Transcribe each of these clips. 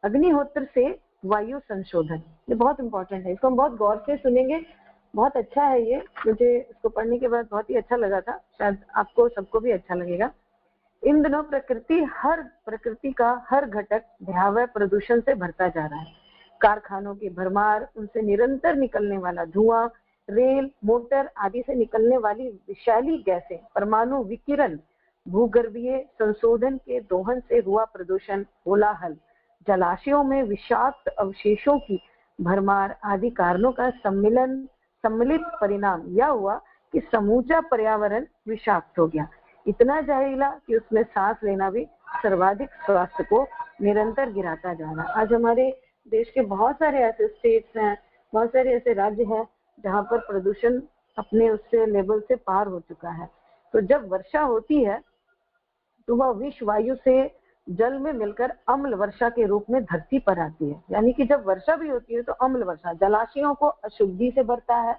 अग्निहोत्र से वायु संशोधन, ये बहुत इंपॉर्टेंट है, इसको हम बहुत गौर से सुनेंगे। बहुत अच्छा है ये, मुझे इसको पढ़ने के बाद बहुत ही अच्छा लगा था, शायद आपको सबको भी अच्छा लगेगा। इन दिनों प्रकृति का हर घटक भयावह प्रदूषण से भरता जा रहा है। कारखानों की भरमार, उनसे निरंतर निकलने वाला धुआं, रेल मोटर आदि से निकलने वाली विषैली गैसें, परमाणु विकिरण, भूगर्भीय संशोधन के दोहन से हुआ प्रदूषण, कोलाहल, जलाशयों में विषाक्त अवशेषों की भरमार आदि कारणों का सम्मिलित परिणाम यह हुआ कि समूचा पर्यावरण विषाक्त हो गया, इतना जहरीला कि उसमें सांस लेना भी सर्वाधिक स्वास्थ्य को निरंतर गिराता जा रहा है। आज हमारे देश के बहुत सारे ऐसे स्टेट्स हैं, बहुत सारे ऐसे राज्य हैं जहाँ पर प्रदूषण अपने उससे लेवल से पार हो चुका है। तो जब वर्षा होती है तो वह विष वायु से जल में मिलकर अम्ल वर्षा के रूप में धरती पर आती है। यानी कि जब वर्षा भी होती है तो अम्ल वर्षा, जलाशयों को अशुद्धि से भरता है,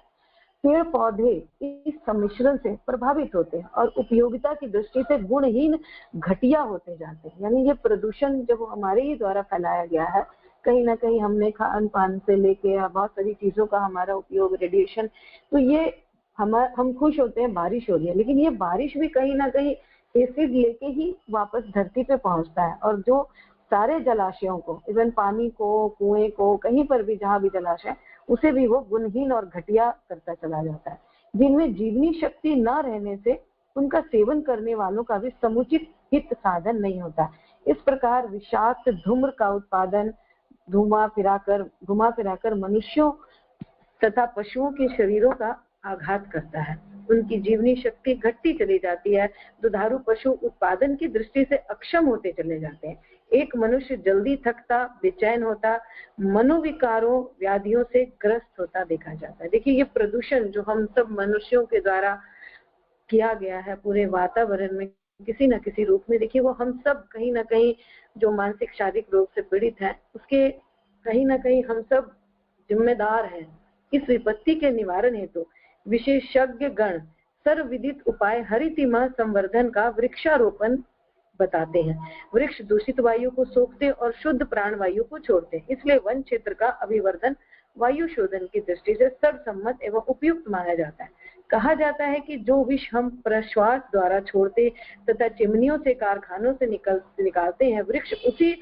पेड़ पौधे इस सम्मिश्रण से प्रभावित होते हैं और उपयोगिता की दृष्टि से गुणहीन घटिया होते जाते हैं। यानी ये प्रदूषण जब हमारे ही द्वारा फैलाया गया है, कहीं ना कहीं हमने खान पान से लेके बहुत सारी चीजों का हमारा उपयोग, रेडिएशन, तो ये हम खुश होते हैं बारिश हो रही है, लेकिन ये बारिश भी कहीं ना कहीं एसिड लेके ही वापस धरती पे पहुंचता है। और जो सारे जलाशयों को, इवन पानी को, कुएं को, कहीं पर भी जहां भी जलाशय, उसे भी वो गुणहीन और घटिया करता चला जाता है, जिनमें जीवनी शक्ति न रहने से उनका सेवन करने वालों का भी समुचित हित साधन नहीं होता। इस प्रकार विषाक्त धूम्र का उत्पादन घुमा फिराकर मनुष्यों तथा पशुओं के शरीरों का आघात करता है, उनकी जीवनी शक्ति घटती चली जाती है, दुधारू पशु उत्पादन की दृष्टि से अक्षम होते चले जाते हैं, एक मनुष्य जल्दी थकता, बेचैन होता, मनोविकारों, व्याधियों से ग्रस्त होता देखा जाता है। देखिए, ये प्रदूषण जो हम सब मनुष्यों के द्वारा किया गया है पूरे वातावरण में किसी न किसी रूप में, देखिए वो हम सब कहीं ना कहीं जो मानसिक शारीरिक रोग से पीड़ित हैं, उसके कहीं ना कहीं हम सब जिम्मेदार हैं। इस विपत्ति के निवारण हेतु विशेषज्ञ गण सर्वविदित उपाय हरितिमा संवर्धन का वृक्षारोपण बताते हैं। वृक्ष दूषित वायु को सोखते और शुद्ध प्राण वायु को छोड़ते हैं, इसलिए वन क्षेत्र का अभिवर्धन वायु शोधन की दृष्टि से सर्वसम्मत एवं उपयुक्त माना जाता है। कहा जाता है कि जो विष हम प्रश्वास द्वारा छोड़ते तथा चिमनियों से, कारखानों से निकालते हैं, वृक्ष उसी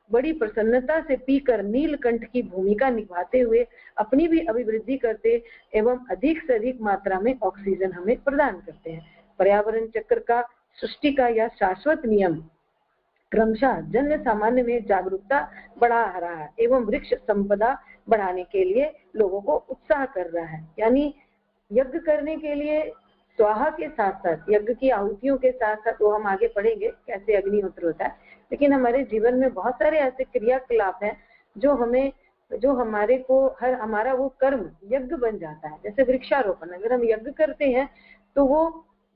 बड़ी प्रसन्नता से पीकर नीलकंठ की भूमिका निभाते हुए अपनी भी अभिवृद्धि करते एवं अधिक से अधिक मात्रा में ऑक्सीजन हमें प्रदान करते हैं। पर्यावरण चक्र का, सृष्टि का यह शाश्वत नियम क्रमशः जन सामान्य में जागरूकता बढ़ा रहा है एवं वृक्ष संपदा बढ़ाने के लिए लोगों को उत्साह कर रहा है। यानी यज्ञ करने के लिए स्वाहा के साथ साथ, यज्ञ की आहुतियों के साथ साथ, वो हम आगे पढ़ेंगे कैसे अग्निहोत्र होता है, लेकिन हमारे जीवन में बहुत सारे ऐसे क्रियाकलाप हैं जो हमारे को हमारा वो कर्म यज्ञ बन जाता है। जैसे वृक्षारोपण, अगर हम यज्ञ करते हैं तो वो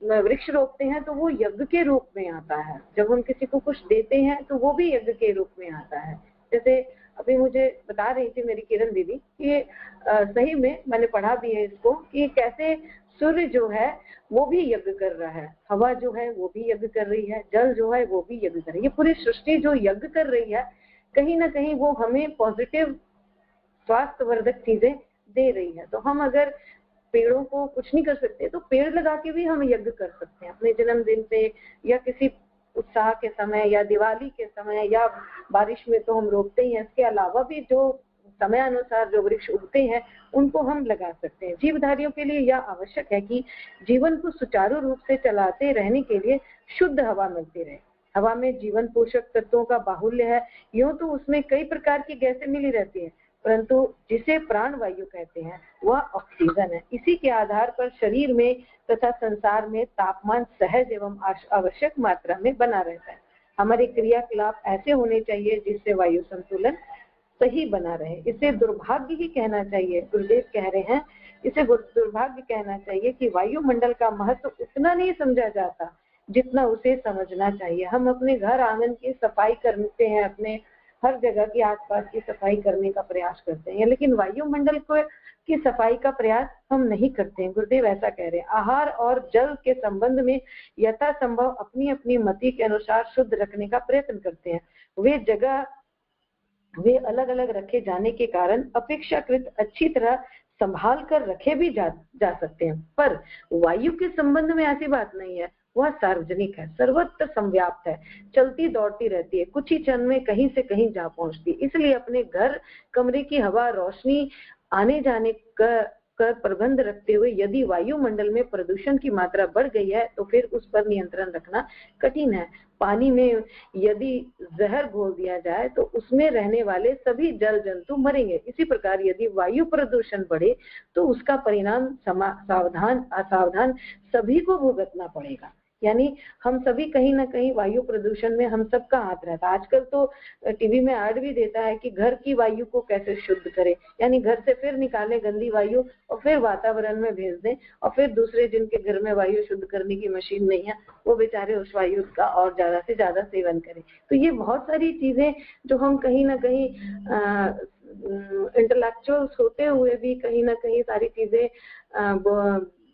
वृक्ष रोपते हैं तो वो यज्ञ के रूप में आता है। जब हम किसी को कुछ देते हैं तो वो भी यज्ञ के रूप में आता है। जैसे अभी मुझे बता रही थी मेरी किरण दीदी कि सही में मैंने पढ़ा भी है इसको कि कैसे सूर्य जो है वो भी यज्ञ कर रहा है, हवा जो है वो भी यज्ञ कर रही है, जल जो है वो भी यज्ञ कर रही है। ये पूरी सृष्टि जो यज्ञ कर रही है, कहीं ना कहीं वो हमें पॉजिटिव स्वास्थ्यवर्धक चीजें दे रही है। तो हम अगर पेड़ों को कुछ नहीं कर सकते तो पेड़ लगा के भी हम यज्ञ कर सकते हैं अपने जन्मदिन पे, या किसी उत्साह के समय, या दिवाली के समय, या बारिश में तो हम रोकते ही हैं। इसके अलावा भी जो समय अनुसार जो वृक्ष उगते हैं उनको हम लगा सकते हैं। जीवधारियों के लिए यह आवश्यक है कि जीवन को सुचारू रूप से चलाते रहने के लिए शुद्ध हवा मिलती रहे। हवा में जीवन पोषक तत्वों का बाहुल्य है, यूं तो उसमें कई प्रकार की गैसें मिली रहती है, परंतु जिसे प्राण वायु कहते हैं वह ऑक्सीजन है। इसी के आधार पर शरीर में तथा संसार में तापमान सहज एवं आवश्यक मात्रा में बना रहता है। हमारे क्रियाकलाप ऐसे होने चाहिए जिससे वायु संतुलन सही बना रहे। इसे दुर्भाग्य ही कहना चाहिए, गुरुदेव कह रहे हैं, इसे दुर्भाग्य कहना चाहिए कि वायुमंडल का महत्व उतना नहीं समझा जाता जितना उसे समझना चाहिए। हम अपने घर आंगन की सफाई करते हैं, अपने हर जगह की आसपास की सफाई करने का प्रयास करते हैं, लेकिन वायुमंडल को की सफाई का प्रयास हम नहीं करते हैं। गुरुदेव ऐसा कह रहे हैं, आहार और जल के संबंध में यथासंभव अपनी अपनी मति के अनुसार शुद्ध रखने का प्रयत्न करते हैं। वे अलग अलग रखे जाने के कारण अपेक्षाकृत अच्छी तरह संभाल कर रखे भी जा सकते हैं, पर वायु के संबंध में ऐसी बात नहीं है। वह सार्वजनिक है, सर्वत्र संव्याप्त है, चलती दौड़ती रहती है, कुछ ही क्षण में कहीं से कहीं जा पहुंचती। इसलिए अपने घर कमरे की हवा, रोशनी, आने जाने का प्रबंध रखते हुए यदि वायुमंडल में प्रदूषण की मात्रा बढ़ गई है तो फिर उस पर नियंत्रण रखना कठिन है। पानी में यदि जहर घोल दिया जाए तो उसमें रहने वाले सभी जल जंतु मरेंगे। इसी प्रकार यदि वायु प्रदूषण बढ़े तो उसका परिणाम सावधान असावधान सभी को भुगतना पड़ेगा। यानी हम सभी कहीं ना कहीं वायु प्रदूषण में हम सबका हाथ रहता है। आजकल तो टीवी में ऐड भी देता है कि घर की वायु को कैसे शुद्ध करें, यानी घर से फिर निकाले गंदी वायु और फिर वातावरण में भेज दें, और फिर दूसरे जिनके घर में वायु शुद्ध करने की मशीन नहीं है वो बेचारे उस वायु का और ज्यादा से ज्यादा सेवन करें। तो ये बहुत सारी चीजें जो हम कहीं ना कहीं इंटेलेक्चुअल्स होते हुए भी कहीं ना कहीं सारी चीजें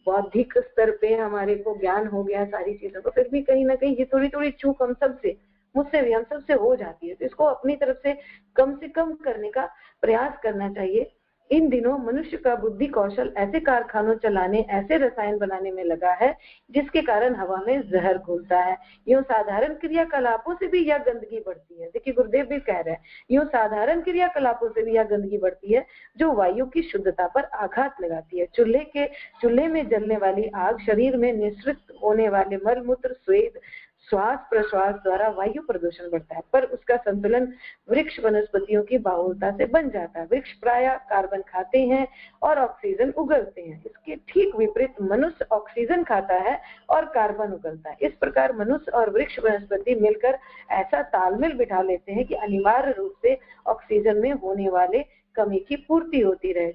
बौद्धिक स्तर पे हमारे को ज्ञान हो गया सारी चीजों को, फिर भी कहीं ना कहीं ये थोड़ी थोड़ी चूक हम सबसे, मुझसे भी, हम सबसे हो जाती है। तो इसको अपनी तरफ से कम करने का प्रयास करना चाहिए। इन दिनों मनुष्य का बुद्धि कौशल ऐसे कारखानों चलाने, ऐसे रसायन बनाने में लगा है जिसके कारण हवा में जहर घुलता है। यूं साधारण क्रियाकलापों से भी यह गंदगी बढ़ती है। देखिए गुरुदेव भी कह रहे हैं, यूं साधारण क्रियाकलापों से भी यह गंदगी बढ़ती है जो वायु की शुद्धता पर आघात लगाती है। चूल्हे में जलने वाली आग शरीर में निःसृत होने वाले मल मूत्र, स्वेद, श्वास प्रश्वास द्वारा वायु प्रदूषण बढ़ता है, पर उसका संतुलन वृक्ष वनस्पतियों की बाहुलता से बन जाता है। वृक्ष प्रायः कार्बन खाते हैं और ऑक्सीजन उगलते हैं। इसके ठीक विपरीत मनुष्य ऑक्सीजन खाता है और कार्बन उगलता है। इस प्रकार मनुष्य और वृक्ष वनस्पति मिलकर ऐसा तालमेल बिठा लेते हैं कि अनिवार्य रूप से ऑक्सीजन में होने वाले कमी की पूर्ति होती रहे।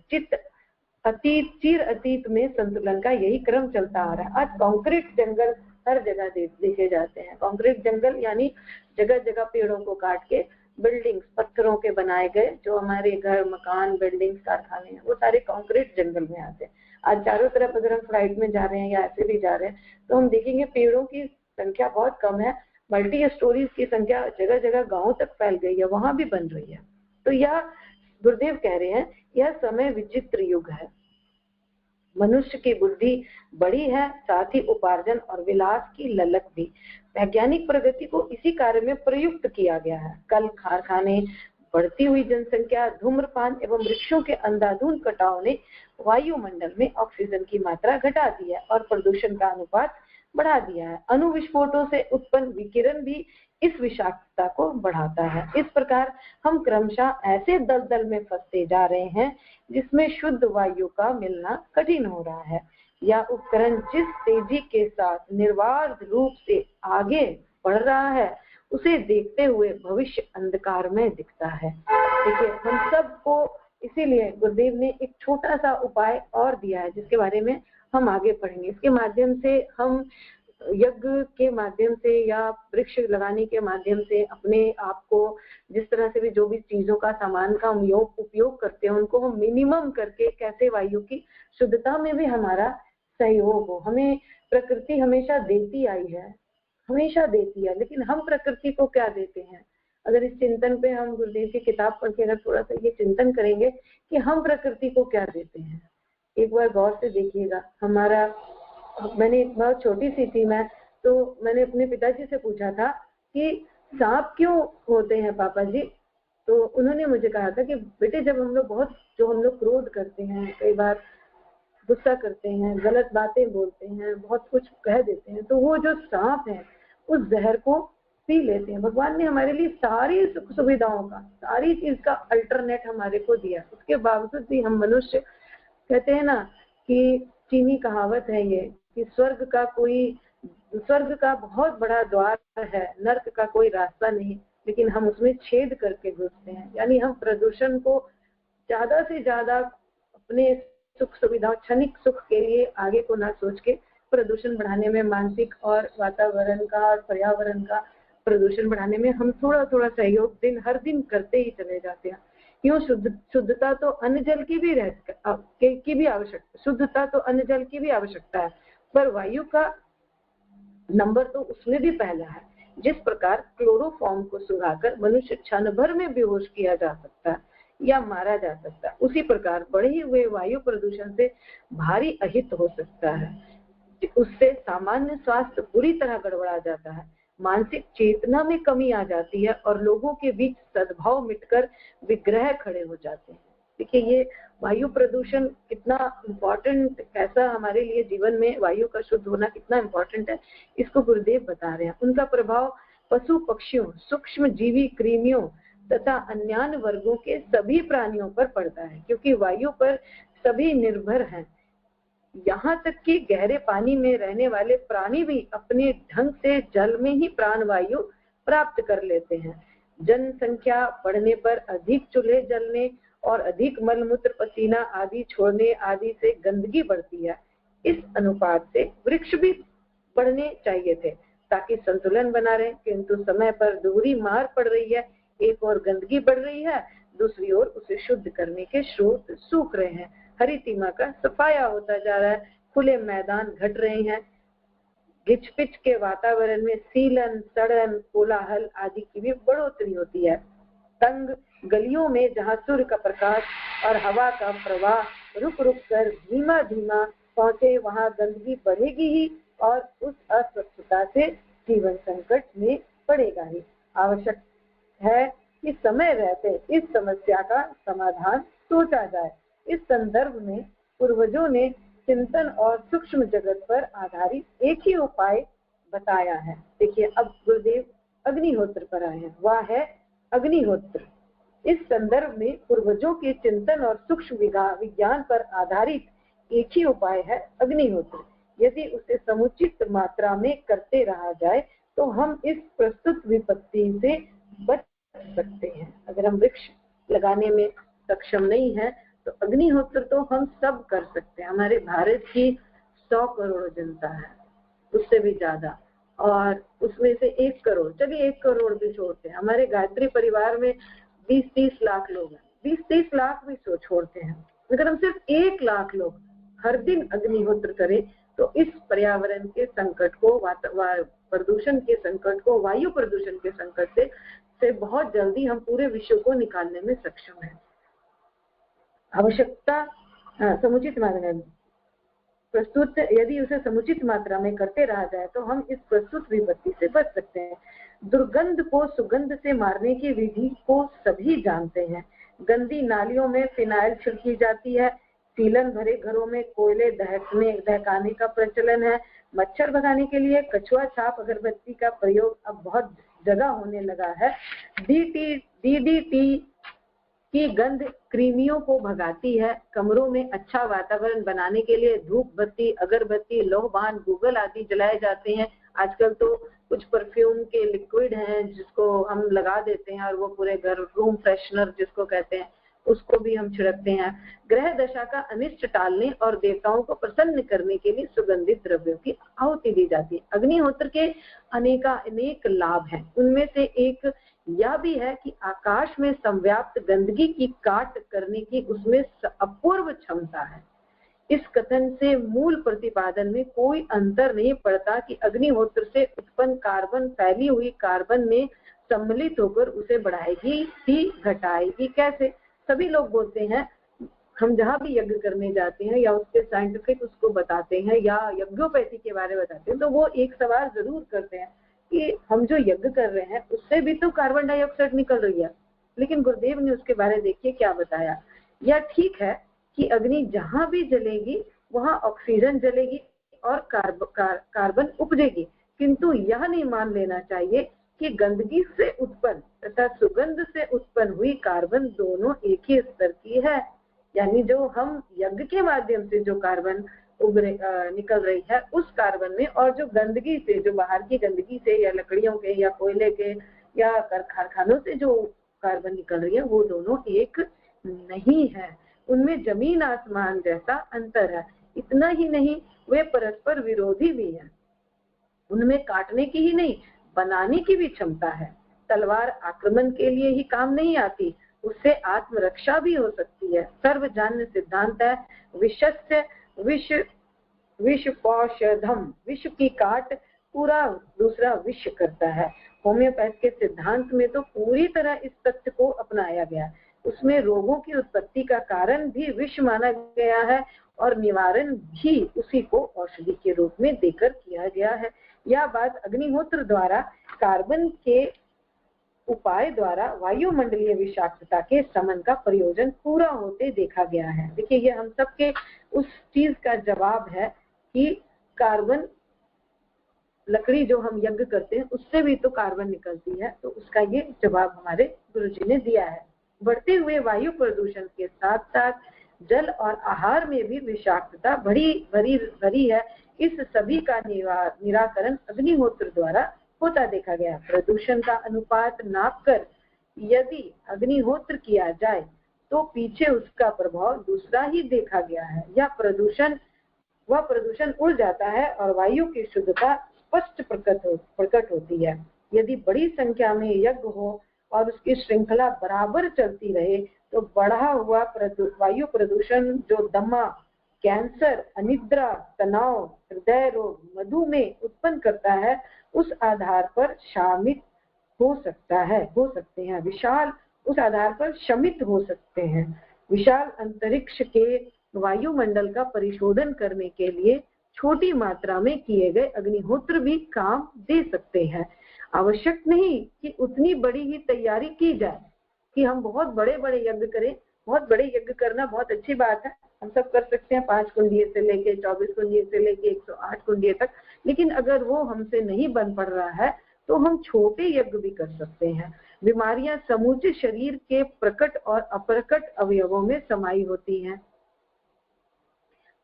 चिर अतीत में संतुलन का यही क्रम चलता आ रहा है। आज कंक्रीट जंगल हर जगह देखे जाते हैं। कंक्रीट जंगल यानी जगह जगह पेड़ों को काट के बिल्डिंग्स, पत्थरों के बनाए गए जो हमारे घर, मकान, बिल्डिंग्स, कारखाने हैं, वो सारे कंक्रीट जंगल में आते हैं। आज चारों तरफ अगर हम फ्लाइट में जा रहे हैं या ऐसे भी जा रहे हैं तो हम देखेंगे पेड़ों की संख्या बहुत कम है। मल्टी स्टोरीज की संख्या जगह जगह गाँव तक फैल गई है, वहां भी बन रही है। तो यह गुरुदेव कह रहे हैं, यह समय विचित्र युग है। मनुष्य की बुद्धि बड़ी है, साथ ही उपार्जन और विलास की ललक भी। वैज्ञानिक प्रगति को इसी कार्य में प्रयुक्त किया गया है। कल कारखाने, बढ़ती हुई जनसंख्या, धूम्रपान एवं वृक्षों के अंधाधुंध कटाव ने वायुमंडल में ऑक्सीजन की मात्रा घटा दी है और प्रदूषण का अनुपात बढ़ा दिया है। अणु विस्फोटों से उत्पन्न विकिरण भी इस विषाक्तता को बढ़ाता है। इस प्रकार हम क्रमशः ऐसे दलदल में फंसते जा रहे हैं जिसमें शुद्ध वायु का मिलना कठिन हो रहा है। यह उपकरण जिस तेजी के साथ निर्बाध रूप से आगे बढ़ रहा है उसे देखते हुए भविष्य अंधकार में दिखता है। देखिए हम सबको, इसीलिए गुरुदेव ने एक छोटा सा उपाय और दिया है जिसके बारे में हम आगे पढ़ेंगे। इसके माध्यम से हम यज्ञ के माध्यम से या वृक्ष लगाने के माध्यम से अपने आप को, जिस तरह से भी जो भी चीजों का, सामान का हम उपयोग करते हैं उनको हम मिनिमम करके कैसे वायु की शुद्धता में भी हमारा सहयोग हो। हमें प्रकृति हमेशा देती आई है, हमेशा देती है, लेकिन हम प्रकृति को क्या देते हैं? अगर इस चिंतन पे हम गुरुदेव की किताब पढ़ के अगर थोड़ा सा ये चिंतन करेंगे कि हम प्रकृति को क्या देते हैं, एक बार गौर से देखिएगा। मैंने बहुत छोटी सी थी मैं, तो मैंने अपने पिताजी से पूछा था कि सांप क्यों होते हैं पापा जी? तो उन्होंने मुझे कहा था कि बेटे जब हम लोग क्रोध करते हैं, कई बार गुस्सा करते हैं, गलत बातें बोलते हैं, बहुत कुछ कह देते हैं, तो वो जो सांप है उस जहर को पी लेते हैं। भगवान ने हमारे लिए सारी सुख सुविधाओं का, सारी चीज का अल्टरनेट हमारे को दिया, उसके बावजूद भी हम मनुष्य, कहते हैं ना कि चीनी कहावत है ये कि स्वर्ग का बहुत बड़ा द्वार है, नर्क का कोई रास्ता नहीं, लेकिन हम उसमें छेद करके घुसते हैं। यानी हम प्रदूषण को ज्यादा से ज्यादा अपने सुख सुविधा, क्षणिक सुख के लिए आगे को ना सोच के प्रदूषण बढ़ाने में, मानसिक और वातावरण का और पर्यावरण का प्रदूषण बढ़ाने में हम थोड़ा थोड़ा सहयोग हर दिन करते ही चले जाते हैं। क्यों? शुद्धता तो अन्न जल की भी आवश्यकता, शुद्धता तो अन्न जल की भी आवश्यकता है, पर वायु का नंबर तो उसमें भी पहला है। जिस प्रकार क्लोरोफॉर्म को सुंघाकर मनुष्य क्षण भर में बेहोश किया जा सकता है या मारा जा सकता है, उसी प्रकार बढ़े हुए वायु प्रदूषण से भारी अहित हो सकता है। उससे सामान्य स्वास्थ्य बुरी तरह गड़बड़ा जाता है, मानसिक चेतना में कमी आ जाती है और लोगों के बीच सद्भाव मिटकर विग्रह खड़े हो जाते हैं। देखिए, ये वायु प्रदूषण कितना इम्पोर्टेंट, कैसा हमारे लिए जीवन में वायु का शुद्ध होना कितना इम्पोर्टेंट है, इसको गुरुदेव बता रहे हैं। उनका प्रभाव पशु पक्षियों, सूक्ष्म जीवी, कृमियों तथा अन्य वर्गों के सभी प्राणियों पर पड़ता है, क्योंकि वायु पर सभी निर्भर हैं। यहाँ तक कि गहरे पानी में रहने वाले प्राणी भी अपने ढंग से जल में ही प्राणवायु प्राप्त कर लेते हैं। जनसंख्या बढ़ने पर अधिक चूल्हे जलने और अधिक मलमूत्र, पसीना आदि छोड़ने आदि से गंदगी बढ़ती है। इस अनुपात से वृक्ष भी बढ़ने चाहिए थे ताकि संतुलन बना रहे, किंतु समय पर दोहरी मार पड़ रही है। एक और गंदगी बढ़ रही है, दूसरी ओर उसे शुद्ध करने के स्रोत सूख रहे हैं। हरी सीमा का सफाया होता जा रहा है, खुले मैदान घट रहे हैं। गिचपिच के वातावरण में सीलन, सड़न, कोलाहल आदि की भी बढ़ोतरी होती है। तंग गलियों में जहाँ सूर्य का प्रकाश और हवा का प्रवाह रुक रुक कर धीमा धीमा पहुंचे, वहाँ गंदगी बढ़ेगी ही और उस अस्वच्छता से जीवन संकट में पड़ेगा ही। आवश्यक है कि समय रहते इस समस्या का समाधान सोचा जाए। इस संदर्भ में पूर्वजों ने चिंतन और सूक्ष्म जगत पर आधारित एक ही उपाय बताया है। देखिए, अब गुरुदेव अग्निहोत्र पर आए हैं, वह है अग्निहोत्र। इस संदर्भ में पूर्वजों के चिंतन और सूक्ष्म विज्ञान पर आधारित एक ही उपाय है अग्निहोत्र। यदि उसे समुचित मात्रा में करते रहा जाए तो हम इस प्रस्तुत विपत्ति से बच सकते हैं। अगर हम वृक्ष लगाने में सक्षम नहीं है तो अग्निहोत्र तो हम सब कर सकते हैं। हमारे भारत की 100 करोड़ जनता है, उससे भी ज्यादा, और उसमें से 1 करोड़, चलिए 1 करोड़ भी छोड़ते हैं, हमारे गायत्री परिवार में 20-30 लाख लोग हैं, 20-30 लाख भी छोड़ते हैं। अगर हम सिर्फ 1 लाख लोग हर दिन अग्निहोत्र करें तो इस पर्यावरण के संकट को, प्रदूषण के संकट को, वायु प्रदूषण के संकट से बहुत जल्दी हम पूरे विश्व को निकालने में सक्षम है। आवश्यकता समुचित मात्रा में प्रस्तुत, यदि उसे समुचित मात्रा में करते रहा जाए तो हम इस प्रस्तुत विपत्ति से बच सकते हैं। दुर्गंध को सुगंध से मारने की विधि को सभी जानते हैं। गंदी नालियों में फिनाइल छिड़की जाती है, सीलन भरे घरों में कोयले दहकाने का प्रचलन है। मच्छर भगाने के लिए कछुआ छाप अगरबत्ती का प्रयोग अब बहुत जगह होने लगा है। DDT की गंध कृमियों को भगाती है। कमरों में अच्छा वातावरण बनाने के लिए धूप बत्ती, अगरबत्ती, लोहबान, गूगल आदि जलाए जाते हैं। आजकल तो कुछ परफ्यूम के लिक्विड हैं जिसको हम लगा देते हैं और वो पूरे घर, रूम फ्रेशनर जिसको कहते हैं, उसको भी हम छिड़कते हैं। ग्रह दशा का अनिष्ट टालने और देवताओं को प्रसन्न करने के लिए सुगंधित द्रव्यों की आहुति दी जाती है। अग्निहोत्र के अनेक लाभ हैं। उनमें से एक यह भी है कि आकाश में संव्याप्त गंदगी की काट करने की उसमें अपूर्व क्षमता है। इस कथन से मूल प्रतिपादन में कोई अंतर नहीं पड़ता कि अग्निहोत्र से उत्पन्न कार्बन फैली हुई कार्बन में सम्मिलित होकर उसे बढ़ाएगी ही घटाएगी कैसे। सभी लोग बोलते हैं, हम जहाँ भी यज्ञ करने जाते हैं या उसके साइंटिफिक उसको बताते हैं या यज्ञोपैथी के बारे में बताते हैं तो वो एक सवाल जरूर करते हैं कि हम जो यज्ञ कर रहे हैं उससे भी तो कार्बन डाइऑक्साइड निकल रही है। लेकिन गुरुदेव ने उसके बारे में देखिए क्या बताया। यह ठीक है कि अग्नि जहां भी जलेगी वहां ऑक्सीजन जलेगी और कार्बन उपजेगी, किंतु यह नहीं मान लेना चाहिए कि गंदगी से उत्पन्न तथा सुगंध से उत्पन्न हुई कार्बन दोनों एक ही स्तर की है। यानी जो हम यज्ञ के माध्यम से जो कार्बन निकल रही है उस कार्बन में, और जो गंदगी से, जो बाहर की गंदगी से या लकड़ियों के या कोयले के या कारखानों से जो कार्बन निकल रही है वो दोनों एक नहीं है। उनमें जमीन आसमान जैसा अंतर है। इतना ही नहीं, वे परस्पर विरोधी भी हैं। उनमें काटने की ही नहीं बनाने की भी क्षमता है। तलवार आक्रमण के लिए ही काम नहीं आती, उससे आत्मरक्षा भी हो सकती है। सर्वजन्य सिद्धांत है विषस्य विषपौषधम, विष की काट पूरा दूसरा विष करता है। होम्योपैथ के सिद्धांत में तो पूरी तरह इस तथ्य को अपनाया गया। उसमें रोगों की उत्पत्ति का कारण भी विष माना गया है और निवारण भी उसी को औषधि के रूप में देकर किया गया है। यह बात अग्निहोत्र द्वारा कार्बन के उपाय द्वारा वायुमंडलीय विषाक्तता के समन का प्रयोजन पूरा होते देखा गया है। देखिए, ये हम सबके उस चीज का जवाब है कि कार्बन, लकड़ी जो हम यज्ञ करते हैं उससे भी तो कार्बन निकलती है, तो उसका ये जवाब हमारे गुरुजी ने दिया है। बढ़ते हुए वायु प्रदूषण के साथ साथ जल और आहार में भी विषाक्तता भरी है। इस सभी का निराकरण अग्निहोत्र द्वारा होता देखा गया। प्रदूषण का अनुपात नापकर यदि अग्निहोत्र किया जाए तो पीछे उसका प्रभाव दूसरा ही देखा गया है। वह प्रदूषण उड़ जाता है और वायु की शुद्धता स्पष्ट प्रकट होती है। यदि बड़ी संख्या में यज्ञ हो और उसकी श्रृंखला बराबर चलती रहे तो बढ़ा हुआ वायु प्रदूषण जो दमा, कैंसर, अनिद्रा, तनाव, हृदय रोग, मधुमेह उत्पन्न करता है, उस आधार पर शामित हो सकते हैं। उस आधार पर शमित हो सकते हैं। विशाल अंतरिक्ष के वायुमंडल का परिशोधन करने के लिए छोटी मात्रा में किए गए अग्निहोत्र भी काम दे सकते हैं। आवश्यक नहीं कि उतनी बड़ी ही तैयारी की जाए कि हम बहुत बड़े बड़े यज्ञ करें। बहुत बड़े यज्ञ करना बहुत अच्छी बात है, हम सब कर सकते हैं, 5 कुंडिये से लेके 24 कुंडिये से लेके 108 कुंडिये तक। लेकिन अगर वो हमसे नहीं बन पड़ रहा है तो हम छोटे यज्ञ भी कर सकते हैं। बीमारियां समूचे शरीर के प्रकट और अप्रकट अवयवों में समाई होती हैं,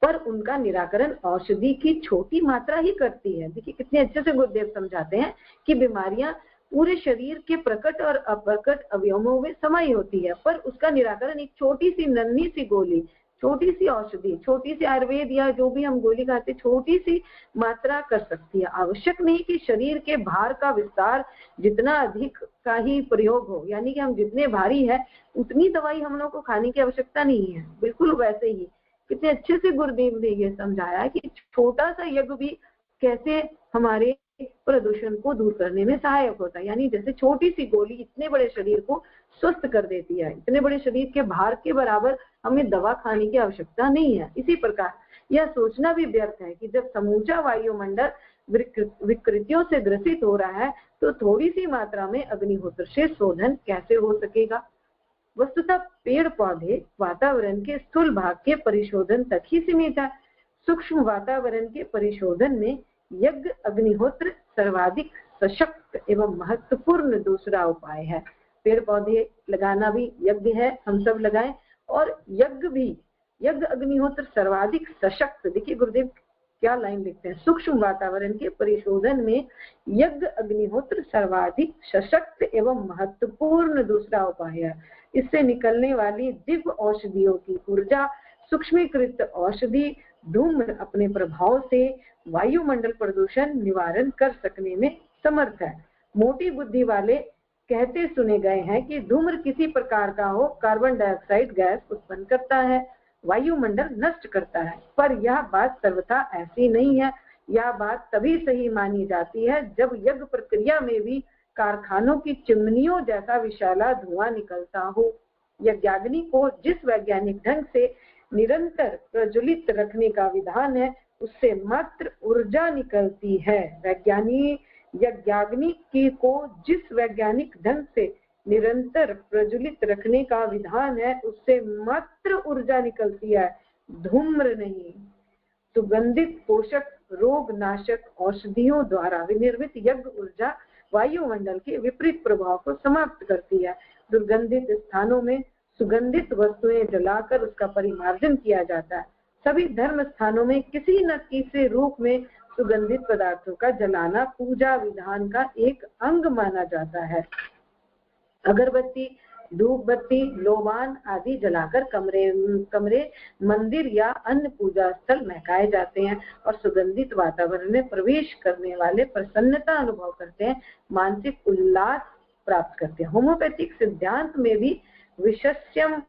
पर उनका निराकरण औषधि की छोटी मात्रा ही करती है। देखिए कितने अच्छे से गुरुदेव समझाते हैं कि बीमारियां पूरे शरीर के प्रकट और अप्रकट अवयवों में समाई होती है, पर उसका निराकरण एक छोटी सी नन्ही सी गोली, छोटी सी औषधि, छोटी सी आयुर्वेद या जो भी हम गोली खाते, छोटी सी मात्रा कर सकती है। आवश्यक नहीं कि शरीर के भार का विस्तार जितना अधिक का ही प्रयोग हो, यानी कि हम जितने भारी है उतनी दवाई हम लोग को खाने की आवश्यकता नहीं है। बिल्कुल वैसे ही कितने अच्छे से गुरुदेव ने ये समझाया कि छोटा सा यज्ञ भी कैसे हमारे प्रदूषण को दूर करने में सहायक होता है। यानी जैसे छोटी सी गोली इतने बड़े शरीर को स्वस्थ कर देती है, इतने बड़े शरीर के भार के बराबर हमें दवा खाने की आवश्यकता नहीं है। इसी प्रकार यह सोचना भी व्यर्थ है कि जब समूचा वायुमंडल विकृतियों से ग्रसित हो रहा है तो थोड़ी सी मात्रा में अग्निहोत्र से शोधन कैसे हो सकेगा। वस्तुतः पेड़ पौधे वातावरण के स्थूल भाग के परिशोधन तक ही सीमित है। सूक्ष्म वातावरण के परिशोधन में यज्ञ अग्निहोत्र सर्वाधिक सशक्त एवं महत्वपूर्ण दूसरा उपाय है। पेड़ पौधे लगाना भी यज्ञ है, हम सब लगाएं, और यज्ञ अग्निहोत्र सर्वाधिक सशक्त। देखिए गुरुदेव क्या लाइन लिखते हैं, सूक्ष्म वातावरण के परिशोधन में यज्ञ अग्निहोत्र सर्वाधिक सशक्त एवं महत्वपूर्ण दूसरा उपाय है। इससे निकलने वाली दिव्य औषधियों की ऊर्जा सूक्ष्मीकृत औषधि धूम्र अपने प्रभाव से वायुमंडल प्रदूषण निवारण कर सकने में समर्थ है। मोटी बुद्धि वाले कहते सुने गए हैं कि धूम्र किसी प्रकार का हो कार्बन डाइऑक्साइड गैस उत्पन्न करता है, वायुमंडल नष्ट करता है, पर यह बात सर्वथा ऐसी नहीं है। यह बात तभी सही मानी जाती है जब यज्ञ प्रक्रिया में भी कारखानों की चिमनियों जैसा विशाला धुआं निकलता हो। यज्ञाग्नि को जिस वैज्ञानिक ढंग से निरंतर प्रज्वलित रखने का विधान है उससे मात्र ऊर्जा निकलती है। यज्ञाग्नि को जिस वैज्ञानिक ढंग से निरंतर प्रज्वलित रखने का विधान है उससे मात्र ऊर्जा निकलती है, धूम्र नहीं। सुगंधित पोषक रोग नाशक औषधियों द्वारा विनिर्मित यज्ञ ऊर्जा वायुमंडल के विपरीत प्रभाव को समाप्त करती है। दुर्गंधित स्थानों में सुगंधित वस्तुएं जलाकर उसका परिमार्जन किया जाता है। सभी धर्म स्थानों में किसी न किसी रूप में सुगंधित पदार्थों का जलाना पूजा विधान का एक अंग माना जाता है। अगरबत्ती धूप बत्ती लोबान आदि जलाकर कमरे मंदिर या अन्य पूजा स्थल महकाए जाते हैं और सुगंधित वातावरण में प्रवेश करने वाले प्रसन्नता अनुभव करते हैं, मानसिक उल्लास प्राप्त करते हैं। होम्योपैथिक सिद्धांत में भी विषस्यम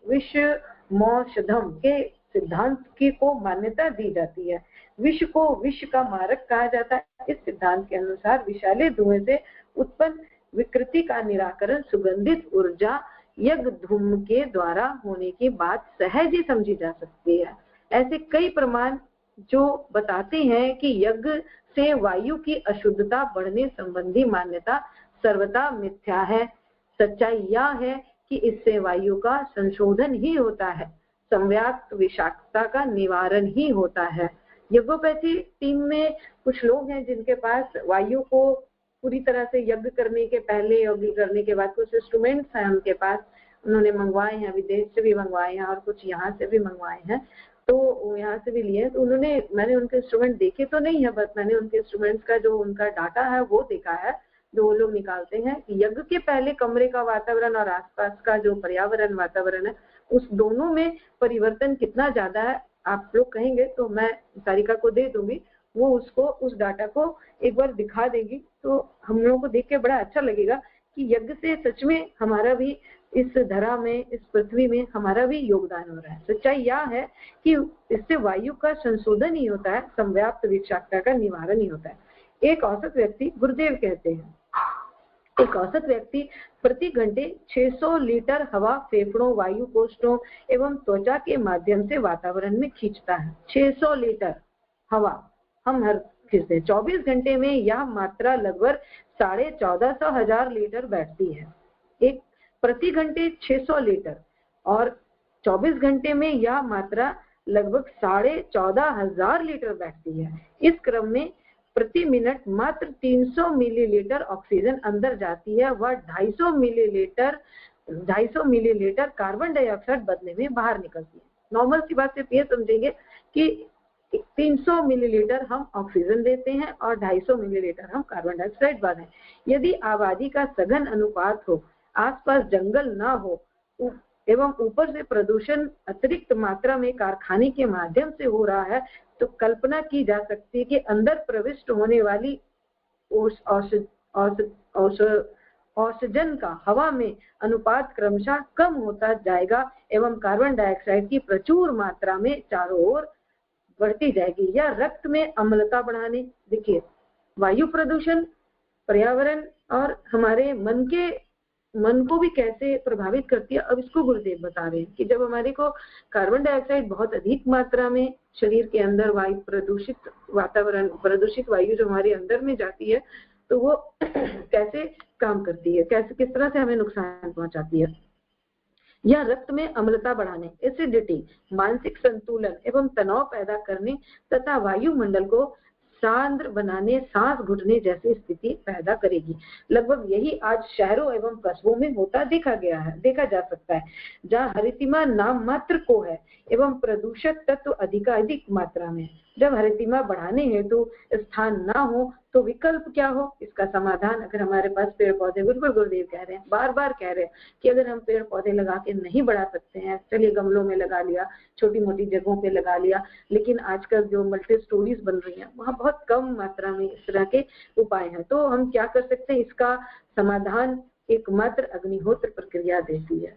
विषमौषधम के सिद्धांत की को मान्यता दी जाती है। विष को विष का मारक कहा जाता है। इस सिद्धांत के अनुसार विषैले धुएं से उत्पन्न विकृति का निराकरण सुगंधित ऊर्जा यज्ञ धूम के द्वारा होने की बात सहज ही समझी जा सकती है। ऐसे कई प्रमाण जो बताते हैं कि यज्ञ से वायु की अशुद्धता बढ़ने संबंधी मान्यता सर्वथा मिथ्या है। सच्चाई यह है कि इससे वायु का संशोधन ही होता है, संव्याप्त विषाक्तता का निवारण ही होता है। यज्ञोपैथी टीम में कुछ लोग हैं जिनके पास वायु को पूरी तरह से यज्ञ करने के पहले, यज्ञ करने के बाद कुछ इंस्ट्रूमेंट्स हैं उनके पास, उन्होंने मंगवाए हैं, विदेश से भी मंगवाए हैं और कुछ यहाँ से भी मंगवाए हैं, तो यहाँ से भी लिए। तो मैंने उनके इंस्ट्रूमेंट देखे तो नहीं है, बस मैंने उनके इंस्ट्रूमेंट्स का जो उनका डाटा है वो देखा है, जो वो लोग निकालते हैं कि यज्ञ के पहले कमरे का वातावरण और आसपास का जो पर्यावरण वातावरण है उस दोनों में परिवर्तन कितना ज्यादा है। आप लोग कहेंगे तो मैं सारिका को दे दूंगी, वो उसको उस डाटा को एक बार दिखा देगी, तो हम लोगों को देख के बड़ा अच्छा लगेगा कि यज्ञ से सच में हमारा भी इस धरा में, इस पृथ्वी में हमारा भी योगदान हो रहा है। सच्चाई यह है कि इससे वायु का संशोधन ही होता है, संव्याप्त विषाक्तता का निवारण ही होता है। एक औसत व्यक्ति, गुरुदेव कहते हैं, एक औसत व्यक्ति प्रति घंटे 600 लीटर हवा फेफड़ों, वायु कोष्ठों एवं त्वचा के माध्यम से वातावरण में खींचता है। 600 लीटर हवा हम हर खींचते हैं। 24 घंटे में यह मात्रा लगभग 14,500 लीटर बैठती है। एक प्रति घंटे 600 लीटर और 24 घंटे में यह मात्रा लगभग 14,500 लीटर बैठती है। इस क्रम में प्रति मिनट मात्र 300 मिलीलीटर ऑक्सीजन अंदर जाती है, वह 250 मिलीलीटर कार्बन डाइऑक्साइड बदले में बाहर निकलती है। नॉर्मल सी बात सिर्फ ये समझेंगे कि 300 मिलीलीटर हम ऑक्सीजन देते हैं और 250 मिलीलीटर हम कार्बन डाइऑक्साइड बाहर। यदि आबादी का सघन अनुपात हो, आसपास जंगल ना हो एवं ऊपर से प्रदूषण अतिरिक्त मात्रा में कारखाने के माध्यम से हो रहा है, तो कल्पना की जा सकती है कि अंदर प्रविष्ट होने वाली ऑक्सीजन का हवा में अनुपात क्रमशः कम होता जाएगा एवं कार्बन डाइऑक्साइड की प्रचुर मात्रा में चारों ओर बढ़ती जाएगी। या रक्त में अम्लता बढ़ाने, देखिए वायु प्रदूषण पर्यावरण और हमारे मन को भी कैसे प्रभावित करती है। अब इसको गुरुदेव बता रहे हैं कि जब हमारे को कार्बन डाइऑक्साइड बहुत अधिक मात्रा में शरीर के अंदर वायु प्रदूषित वातावरण, प्रदूषित वायु जो हमारे अंदर में जाती है, तो वो कैसे काम करती है, कैसे किस तरह से हमें नुकसान पहुंचाती है। यह रक्त में अम्लता बढ़ाने, एसिडिटी, मानसिक संतुलन एवं तनाव पैदा करने तथा वायुमंडल को सांद्र बनाने, सांस घुटने जैसी स्थिति पैदा करेगी। लगभग यही आज शहरों एवं कस्बों में होता देखा जा सकता है, जहाँ हरितिमा नाम मात्र को है एवं प्रदूषक तत्व अधिकाधिक मात्रा में। जब हरितिमा बढ़ाने हेतु स्थान ना हो तो विकल्प क्या हो? इसका समाधान, अगर हमारे पास पेड़ पौधे, बिल्कुल गुरुदेव कह रहे हैं, बार बार कह रहे हैं कि अगर हम पेड़ पौधे लगा के नहीं बढ़ा सकते हैं, चलिए गमलों में लगा लिया, छोटी मोटी जगहों पे लगा लिया, लेकिन आजकल जो मल्टी स्टोरीज बन रही हैं वहाँ बहुत कम मात्रा में इस तरह के उपाय हैं। तो हम क्या कर सकते हैं? इसका समाधान एकमात्र अग्निहोत्र प्रक्रिया देती है।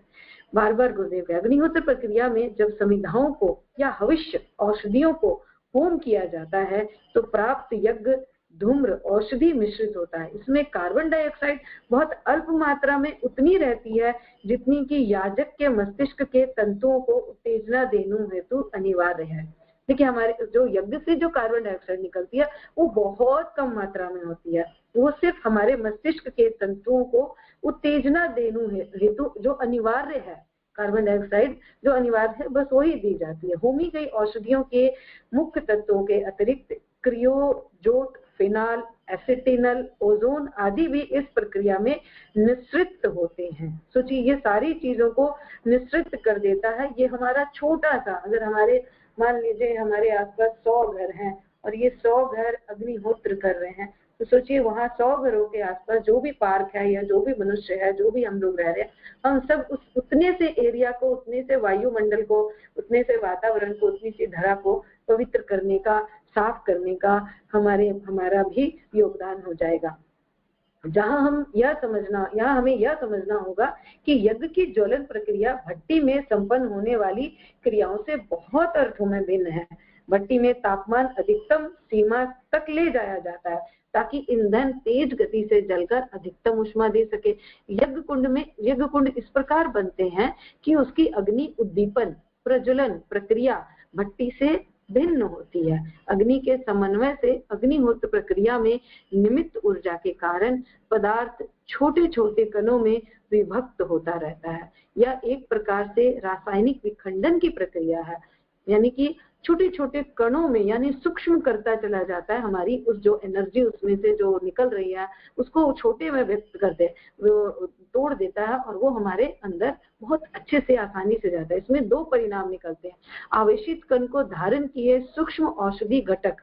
बार बार गुरुदेव के अग्निहोत्र प्रक्रिया में जब समिधाओं को या हविष्य औषधियों को होम किया जाता है तो प्राप्त यज्ञ धूम्र औषधि मिश्रित होता है। इसमें कार्बन डाइऑक्साइड बहुत अल्प मात्रा में उतनी रहती है जितनी कि याजक के मस्तिष्क के तंतुओं को उत्तेजना देने हेतु अनिवार्य है। देखिए हमारे जो यज्ञ से जो कार्बन डाइऑक्साइड निकलती है वो बहुत कम मात्रा में होती है, वो सिर्फ हमारे मस्तिष्क के तंतुओं को उत्तेजना देने हेतु जो अनिवार्य है, कार्बन डाइऑक्साइड जो अनिवार्य है बस वही दी जाती है। होमी गई औषधियों के मुख्य तत्वों के अतिरिक्त क्रियोजोट, फिनाल, एसिटिनल, ओजोन आदि भी इस प्रक्रिया में निःसृत होते हैं। सोचिए ये सारी चीजों को निःसृत कर देता है। ये हमारा छोटा सा, अगर हमारे मान लीजिए हमारे आसपास 100 घर हैं और ये 100 घर अग्निहोत्र कर रहे हैं, तो सोचिए वहां 100 घरों के आसपास जो भी पार्क है या जो भी मनुष्य है, जो भी हम लोग रह रहे हैं, हम सब उतने से एरिया को, उतने से वायुमंडल को, उतने से वातावरण को, उतनी सी धरा को पवित्र करने का, साफ करने का हमारा भी योगदान हो जाएगा। जहां हमें यह समझना होगा कि यज्ञ की ज्वलन प्रक्रिया भट्टी में संपन्न होने वाली क्रियाओं से बहुत अर्थों में भिन्न है। भट्टी में तापमान अधिकतम सीमा तक ले जाया जाता है ताकि ईंधन तेज गति से जलकर अधिकतम ऊष्मा दे सके। यज्ञ कुंड इस प्रकार बनते हैं कि उसकी अग्नि उद्दीपन प्रज्वलन प्रक्रिया भट्टी से भिन्न होती है। अग्नि के समन्वय से अग्निहोत्र प्रक्रिया में निमित्त ऊर्जा के कारण पदार्थ छोटे छोटे कणों में विभक्त होता रहता है। यह एक प्रकार से रासायनिक विखंडन की प्रक्रिया है, यानी कि छोटे छोटे कणों में, यानी सूक्ष्म करता चला जाता है। हमारी उस जो एनर्जी उसमें से जो निकल रही है उसको छोटे में व्यक्त करते, वो तोड़ देता है और वो हमारे अंदर बहुत अच्छे से आसानी से जाता है। इसमें दो परिणाम निकलते हैं। आवेशित कण को धारण किए सूक्ष्म औषधि घटक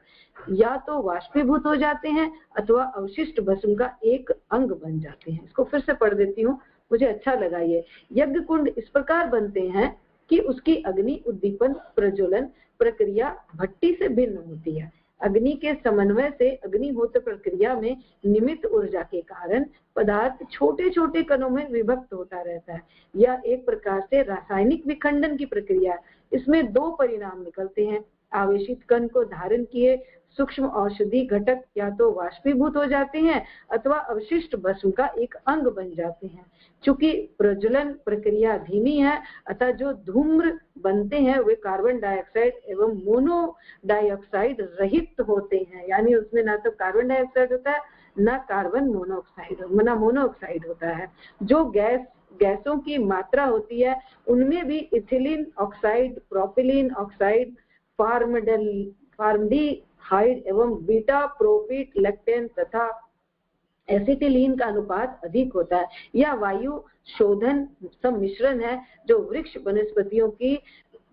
या तो वाष्पीभूत हो जाते हैं अथवा अवशिष्ट भस्म का एक अंग बन जाते हैं। इसको फिर से पढ़ देती हूँ, मुझे अच्छा लगा ये। यज्ञ कुंड इस प्रकार बनते हैं कि उसकी अग्नि उद्दीपन प्रज्वलन प्रक्रिया भट्टी से भिन्न होती है। अग्नि के समन्वय से अग्निहोत्र प्रक्रिया में निमित्त ऊर्जा के कारण पदार्थ छोटे छोटे कणों में विभक्त होता रहता है। यह एक प्रकार से रासायनिक विखंडन की प्रक्रिया है। इसमें दो परिणाम निकलते हैं। आवेशित कण को धारण किए सूक्ष्म औषधि घटक या तो वाष्पीभूत हो जाते हैं अथवा अवशिष्ट भस्म का एक अंग बन जाते हैं। चूंकि प्रज्वलन प्रक्रिया धीमी है अतः जो धूम्र बनते हैं वे कार्बन डाइऑक्साइड एवं मोनो डाइऑक्साइड रहित होते हैं, यानी उसमें ना तो कार्बन डाइऑक्साइड होता है ना कार्बन मोनोऑक्साइड होता है। जो गैसों की मात्रा होती है उनमें भी ethylene oxide, propylene oxide, formaldehyde एवं बीटा प्रोपिट लेक्टेन तथा एसिटिलीन का अनुपात अधिक होता है। यह वायु शोधन सम्मिश्रण है जो वृक्ष वनस्पतियों की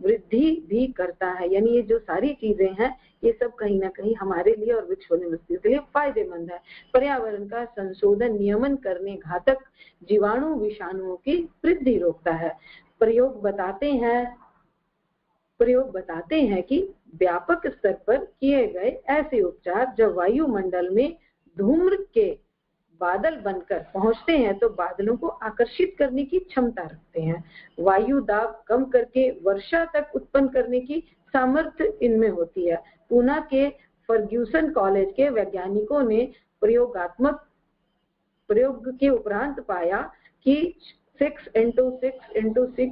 वृद्धि भी करता है। यानी ये जो सारी चीजें हैं ये सब कहीं ना कहीं हमारे लिए और वृक्ष वनस्पतियों के लिए फायदेमंद है। पर्यावरण का संशोधन नियमन करने घातक जीवाणु विषाणुओं की वृद्धि रोकता है। प्रयोग बताते हैं कि व्यापक स्तर पर किए गए ऐसे उपचार जब वायुमंडल में धूम्र के बादल बनकर पहुंचते हैं तो बादलों को आकर्षित करने की क्षमता रखते हैं। वायु दाब कम करके वर्षा तक उत्पन्न करने की सामर्थ्य इनमें होती है। पुणे के फर्ग्यूसन कॉलेज के वैज्ञानिकों ने प्रयोग के उपरांत पाया कि 6 into 6 into 6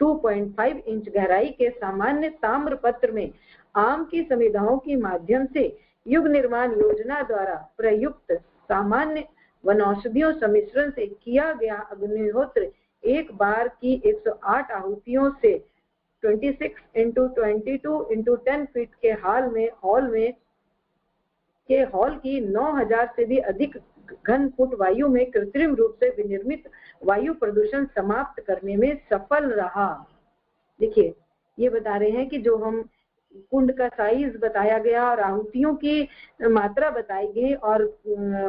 2.5 इंच गहराई के सामान्य ताम्र पत्र में आम की संविधाओं के माध्यम से युग निर्माण योजना द्वारा प्रयुक्त सामान्य वनौषधियों सम्मिश्रण से किया गया अग्निहोत्र एक बार की 108 आहुतियों से 26 into 22 into 10 फीट के हॉल की 9000 से भी अधिक घन फुट वायु में कृत्रिम रूप से विनिर्मित वायु प्रदूषण समाप्त करने में सफल रहा। देखिए ये बता रहे हैं कि जो हम कुंड का साइज बताया गया और आहुतियों की मात्रा बताई गई और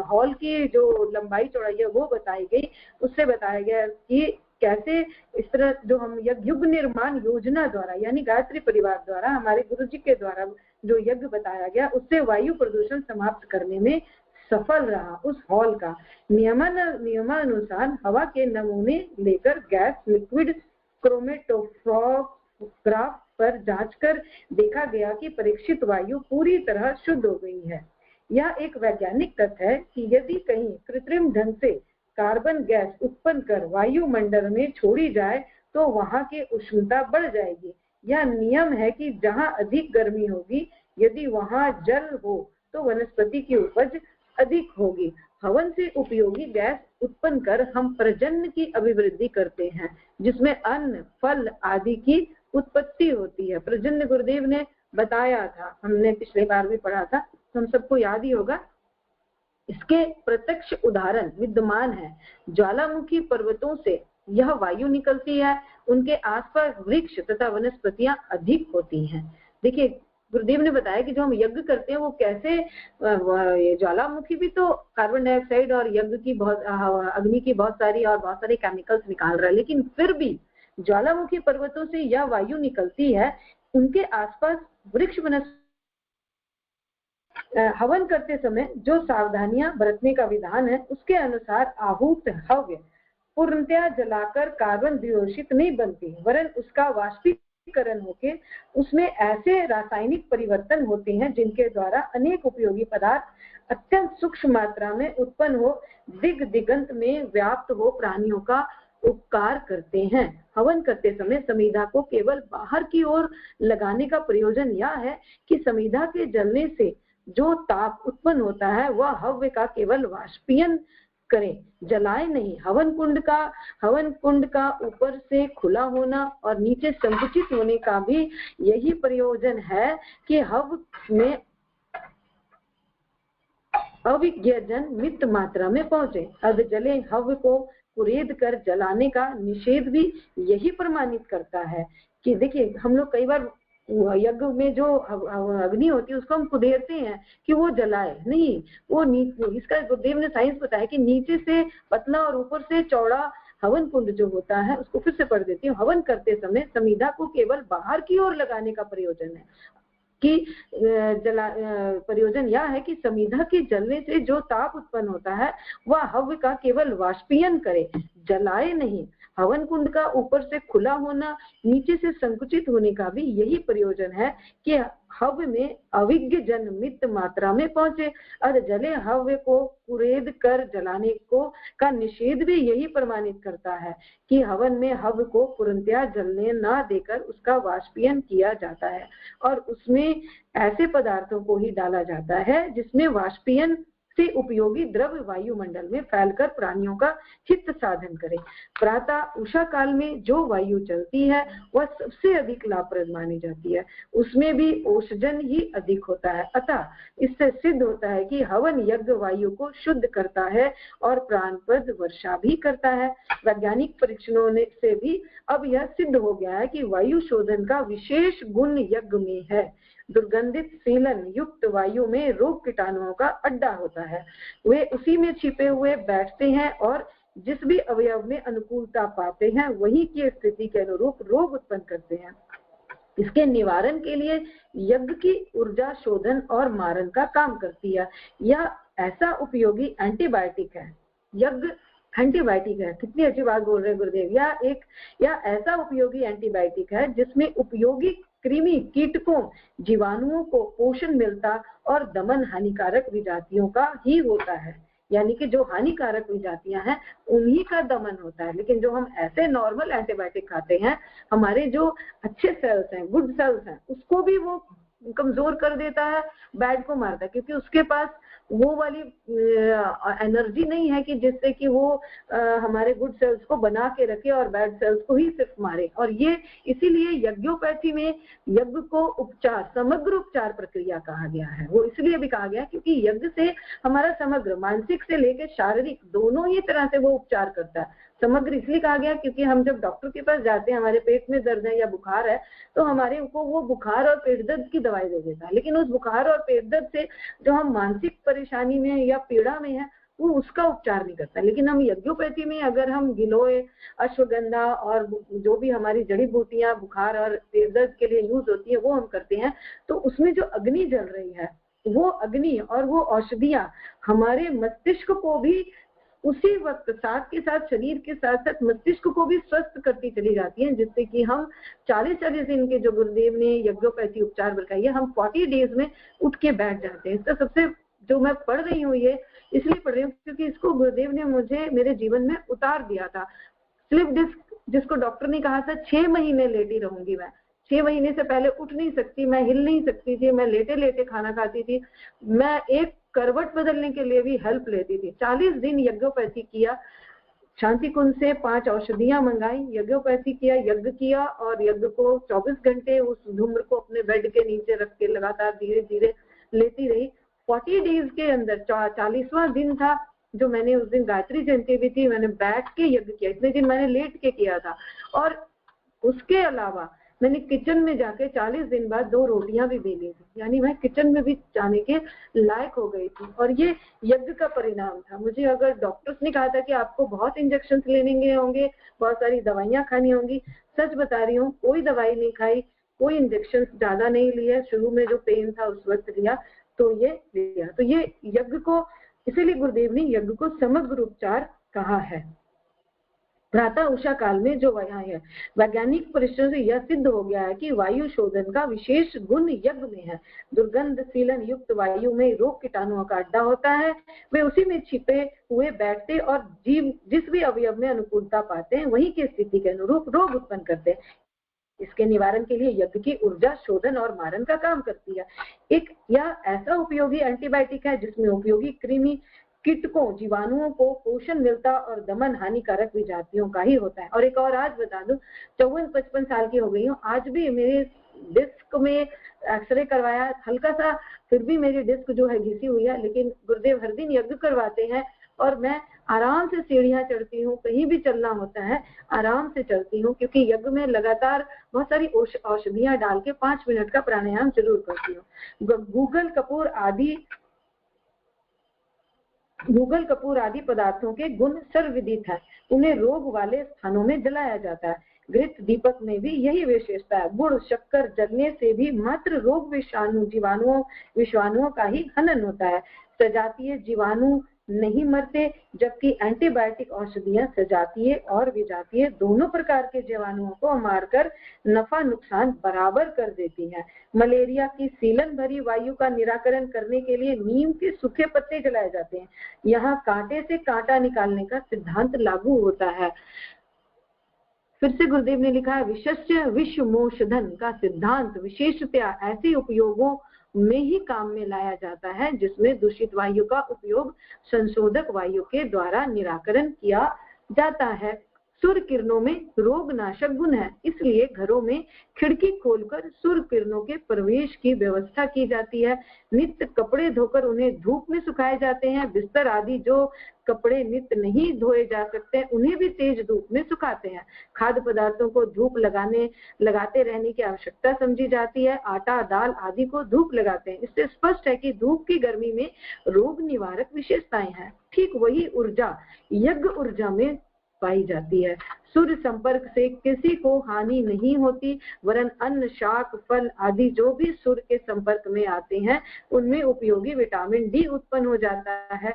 हॉल की जो लंबाई चौड़ाई है वो बताई गई, उससे बताया गया कि कैसे इस तरह जो हम युग निर्माण योजना द्वारा यानी गायत्री परिवार द्वारा हमारे गुरु जी के द्वारा जो यज्ञ बताया गया उससे वायु प्रदूषण समाप्त करने में सफल रहा। उस हॉल का नियमानुसार हवा के नमूने लेकर गैस लिक्विड क्रोमेटोग्राफ पर जांच कर देखा गया कि परीक्षित वायु पूरी तरह शुद्ध हो गई है। यह एक वैज्ञानिक तथ्य है कि यदि कहीं कृत्रिम ढंग से कार्बन गैस उत्पन्न कर वायुमंडल में छोड़ी जाए तो वहां की उष्णता बढ़ जाएगी। यह नियम है कि जहां अधिक गर्मी होगी यदि वहां जल हो तो वनस्पति की उपज अधिक होगी। हवन से उपयोगी गैस उत्पन्न कर हम प्रजनन की अभिवृद्धि करते हैं जिसमें अन्न फल आदि की उत्पत्ति होती है। प्रजनन गुरुदेव ने बताया था, हमने पिछले बार भी पढ़ा था, हम सबको याद ही होगा। इसके प्रत्यक्ष उदाहरण विद्यमान है। ज्वालामुखी पर्वतों से यह वायु निकलती है, उनके आसपास वृक्ष तथा वनस्पतियां अधिक होती हैं। देखिए गुरुदेव ने बताया कि जो हम यज्ञ करते हैं वो कैसे, ये ज्वालामुखी भी तो कार्बन डाइऑक्साइड और यज्ञ की बहुत अग्नि की बहुत सारे केमिकल्स निकाल रहा है, लेकिन फिर भी ज्वालामुखी पर्वतों से यह वायु निकलती है, उनके आसपास वृक्ष वनस्पति हवन करते समय जो सावधानियां बरतने का विधान है उसके अनुसार आहूत हव्य पूर्णतया जलाकर कार्बन वियोषित नहीं बनती, वरन उसका वाष्पीकरण होकर उसमें ऐसे रासायनिक परिवर्तन होते हैं जिनके द्वारा अनेक उपयोगी पदार्थ अत्यंत सूक्ष्म मात्रा में उत्पन्न हो दिगंत में व्याप्त हो प्राणियों का उपकार करते हैं। हवन करते समय समिधा को केवल बाहर की ओर लगाने का प्रयोजन यह है कि समिधा के जलने से जो ताप उत्पन्न होता है वह हव्य का केवल वाष्पीयन करें, जलाए नहीं। हवन कुंड का ऊपर से खुला होना और नीचे संकुचित होने का भी यही प्रयोजन है कि हव्य में अविज्ञजन मित मात्रा में पहुंचे। अर्ध जले हव्य को कुरेद कर जलाने का निषेध भी यही प्रमाणित करता है कि देखिए, हम लोग कई बार यज्ञ में जो अग्नि होती है उसको हम कुदेरते हैं कि वो जलाए नहीं, वो नीचे, इसका गुरुदेव ने साइंस बताया कि नीचे से पतला और ऊपर से चौड़ा हवन कुंड जो होता है, उसको फिर से पढ़ देती हूँ। हवन करते समय समिधा को केवल बाहर की ओर लगाने का प्रयोजन है कि प्रयोजन यह है कि समिधा के जलने से जो ताप उत्पन्न होता है वह हव्य का केवल वाष्पीयन करे, जलाए नहीं। हवन कुंड का ऊपर से खुला होना, नीचे से संकुचित होने का भी यही प्रयोजन है कि हव्य में अविज्ञ जन मित मात्रा में पहुंचे। और जले हव्य को कुरेद कर जलाने को का निषेध भी यही प्रमाणित करता है कि हवन में हव्य को पूर्णतया जलने न देकर उसका वाष्पीयन किया जाता है और उसमें ऐसे पदार्थों को ही डाला जाता है जिसमें वाष्पीयन से उपयोगी द्रव्य वायुमंडल में फैलकर प्राणियों का हित साधन करे। प्रातः उषा काल में जो वायु चलती है वह सबसे अधिक लाभप्रद मानी जाती है, उसमें भी ओषजन ही अधिक होता है। अतः इससे सिद्ध होता है कि हवन यज्ञ वायु को शुद्ध करता है और प्राणप्रद वर्षा भी करता है। वैज्ञानिक परीक्षणों से भी अब यह सिद्ध हो गया है कि वायु शोधन का विशेष गुण यज्ञ में है। दुर्गंधित सीलन युक्त वायु में रोग कीटाणुओं का अड्डा होता है, वे उसी में छिपे हुए बैठते हैं और जिस भी अवयव में अनुकूलता पाते हैं वही की स्थिति के अनुरूप रोग उत्पन्न करते हैं। इसके निवारण के लिए यज्ञ की ऊर्जा शोधन और मारण का काम करती है। यह ऐसा उपयोगी एंटीबायोटिक है, यज्ञ एंटीबायोटिक है। कितनी अच्छी बात बोल रहे हैं गुरुदेव। यह ऐसा उपयोगी एंटीबायोटिक है जिसमें उपयोगी कृमि कीटकों जीवाणुओं को पोषण मिलता और दमन हानिकारक विजातियों का ही होता है, यानी कि जो हानिकारक विजातियां हैं उन्हीं का दमन होता है। लेकिन जो हम ऐसे नॉर्मल एंटीबायोटिक खाते हैं, हमारे जो अच्छे सेल्स हैं, गुड सेल्स हैं, उसको भी वो कमजोर कर देता है, बैड को मारता है, क्योंकि उसके पास वो वाली एनर्जी नहीं है कि जिससे कि वो हमारे गुड सेल्स को बना के रखे और बैड सेल्स को ही सिर्फ मारे। और ये इसीलिए यज्ञोपैथी में यज्ञ को उपचार, समग्र उपचार प्रक्रिया कहा गया है। वो इसलिए भी कहा गया क्योंकि यज्ञ से हमारा समग्र मानसिक से लेकर शारीरिक दोनों ही तरह से वो उपचार करता है। समग्र इसलिए कहा गया क्योंकि हम जब डॉक्टर के पास जाते हैं, हमारे पेट में दर्द है या बुखार है, तो हमारे को वो बुखार और पेट दर्द की दवाई दे देता है, लेकिन उस बुखार और पेट दर्द से जो हम मानसिक परेशानी में या पीड़ा में है वो उसका उपचार नहीं करता। लेकिन हम यज्ञोपैथी में अगर हम गिलोय, अश्वगंधा और जो भी हमारी जड़ी बूटियां बुखार और पेट दर्द के लिए यूज होती है वो हम करते हैं, तो उसमें जो अग्नि जल रही है वो अग्नि और वो औषधियां हमारे मस्तिष्क को भी उसी वक्त साथ के साथ, शरीर के साथ साथ मस्तिष्क को भी स्वस्थ करती चली जाती हैं, जिससे कि हम 40 दिन के जो गुरुदेव ने यज्ञोपैथी उपचार बताई है, हम 40 डेज में उठ के बैठ जाते हैं। इसका सबसे जो मैं पढ़ रही हूँ ये इसलिए पढ़ रही हूँ क्योंकि इसको गुरुदेव ने मुझे मेरे जीवन में उतार दिया था। स्लिप डिस्क जिसको डॉक्टर ने कहा था 6 महीने लेटी रहूंगी मैं, 6 महीने से पहले उठ नहीं सकती, मैं हिल नहीं सकती थी, मैं लेटे लेटे खाना खाती थी, मैं एक करवट बदलने के लिए भी हेल्प लेती थी। 40 दिन यज्ञोपैथी किया, शांति कुंज से 5 औषधियां मंगाई, यज्ञोपैथी किया, यज्ञ किया और यज्ञ को 24 घंटे उस धूम्र को अपने बेड के नीचे रख के लगातार धीरे धीरे लेती रही। 40 डेज के अंदर 40वां दिन था जो मैंने उस दिन गायत्री जयंती भी थी, मैंने बैठ के यज्ञ किया। इतने दिन मैंने लेट के किया था और उसके अलावा मैंने किचन में जाके 40 दिन बाद 2 रोटियां भी बेली थी, यानी मैं किचन में भी जाने के लायक हो गई थी। और ये यज्ञ का परिणाम था। मुझे अगर डॉक्टर्स ने कहा था कि आपको बहुत इंजेक्शन लेने होंगे, बहुत सारी दवाइयां खानी होंगी, सच बता रही हूँ, कोई दवाई नहीं खाई, कोई इंजेक्शन ज्यादा नहीं लिया। शुरू में जो पेन था उस वक्त लिया, तो ये लिया। तो ये यज्ञ को, इसीलिए गुरुदेव ने यज्ञ को समग्र उपचार कहा है। प्रातः उषा काल में जो वहाँ है, वैज्ञानिक परीक्षण से यह सिद्ध हो गया है कि वायु शोधन का विशेष गुण यज्ञ में है। दुर्गंध सीलन युक्त वायु में रोग कीटाणुओं का अड्डा होता है, वे उसी में छिपे हुए बैठते और जीव जिस भी अवयव में अनुकूलता पाते हैं वही की स्थिति के अनुरूप रोग उत्पन्न करते हैं। इसके निवारण के लिए यज्ञ की ऊर्जा शोधन और मारन का काम करती है। एक यह ऐसा उपयोगी एंटीबायोटिक है जिसमें उपयोगी कृमि कीटकों जीवाणुओं को पोषण मिलता और दमन हानिकारक विजातियों का ही होता है। और एक और आज बता दूं, 54-55 साल की हो गई हूँ, आज भी मेरे डिस्क में एक्सरे करवाया, हल्का सा फिर भी मेरी डिस्क जो है घिसी हुई है, लेकिन गुरुदेव हर दिन यज्ञ करवाते हैं और मैं आराम से सीढ़ियां चढ़ती हूँ। कहीं भी चलना होता है आराम से चलती हूँ, क्योंकि यज्ञ में लगातार बहुत सारी औषधियां डाल के 5 मिनट का प्राणायाम जरूर करती हूँ। गूगल कपूर आदि पदार्थों के गुण सर्वविदित है, उन्हें रोग वाले स्थानों में जलाया जाता है। घृत दीपक में भी यही विशेषता है। गुड़ शक्कर जलने से भी मात्र रोग विषाणुओं का ही हनन होता है, सजातीय जीवाणु नहीं मरते, जबकि एंटीबायोटिक औषधियां सजातीय और विजातीय दोनों प्रकार के जीवाणुओं को मारकर नफा नुकसान बराबर कर देती है। मलेरिया की सीलन भरी वायु का निराकरण करने के लिए नीम के सूखे पत्ते जलाए जाते हैं। यहाँ कांटे से कांटा निकालने का सिद्धांत लागू होता है। फिर से गुरुदेव ने लिखा है, विशस्य विषमोषधन का सिद्धांत विशेषतया ऐसे उपयोगों में ही काम में लाया जाता है जिसमें दूषित वायु का उपयोग संशोधक वायु के द्वारा निराकरण किया जाता है। सूर्य किरणों में रोग नाशक गुण है, इसलिए घरों में खिड़की खोलकर सूर्य किरणों के प्रवेश की व्यवस्था की जाती है। नित्य कपड़े धोकर उन्हें धूप में सुखाए जाते हैं। बिस्तर आदि जो कपड़े नित्य नहीं धोए जा सकते उन्हें भी तेज धूप में सुखाते हैं। खाद्य पदार्थों को धूप लगाते रहने की आवश्यकता समझी जाती है। आटा दाल आदि को धूप लगाते हैं। इससे स्पष्ट है कि धूप की गर्मी में रोग निवारक विशेषताएं हैं। ठीक वही ऊर्जा यज्ञ ऊर्जा में पाई जाती है। सूर्य संपर्क से किसी को हानि नहीं होती, वरन अन्न शाक फल आदि जो भी सूर्य के संपर्क में आते हैं उनमें उपयोगी विटामिन डी उत्पन्न हो जाता है।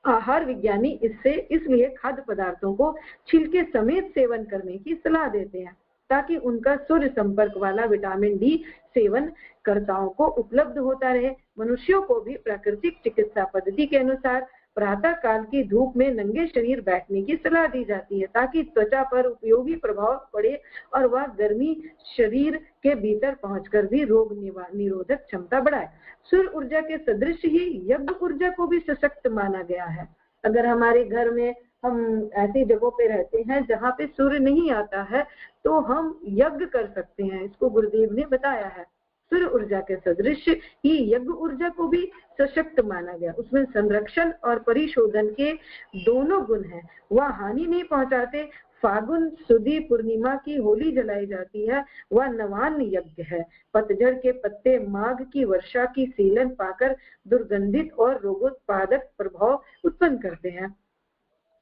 आहार विज्ञानी इसलिए खाद्य पदार्थों को छिलके समेत सेवन करने की सलाह देते हैं, ताकि उनका सूर्य संपर्क वाला विटामिन डी सेवन कर्ताओं को उपलब्ध होता रहे। मनुष्यों को भी प्राकृतिक चिकित्सा पद्धति के अनुसार प्रातः काल की धूप में नंगे शरीर बैठने की सलाह दी जाती है, ताकि त्वचा पर उपयोगी प्रभाव पड़े और वह गर्मी शरीर के भीतर पहुंचकर भी रोग निरोधक क्षमता बढ़ाए। सूर्य ऊर्जा के सदृश ही यज्ञ ऊर्जा को भी सशक्त माना गया है। अगर हमारे घर में हम ऐसी जगहों पे रहते हैं जहाँ पे सूर्य नहीं आता है तो हम यज्ञ कर सकते हैं, इसको गुरुदेव ने बताया है। सूर्य ऊर्जा के सदृश ही यज्ञ ऊर्जा को भी सशक्त माना गया। उसमें संरक्षण और परिशोधन के दोनों गुण हैं। वह हानि नहीं पहुंचाते। फागुन सुदी पूर्णिमा की होली जलाई जाती है, वह नवान्न यज्ञ है। पतझड़ के पत्ते माघ की वर्षा की सीलन पाकर दुर्गंधित और रोगोत्पादक प्रभाव उत्पन्न करते हैं।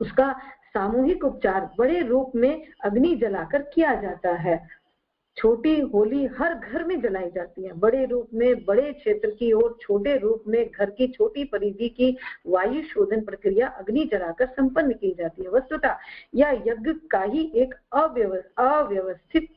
उसका सामूहिक उपचार बड़े रूप में अग्नि जलाकर किया जाता है। छोटी होली हर घर में जलाई जाती है। बड़े रूप में बड़े क्षेत्र की और छोटे रूप में घर की छोटी परिधि की वायु शोधन प्रक्रिया अग्नि जलाकर संपन्न की जाती है। वस्तुतः यह यज्ञ का ही एक अव्यवस्थित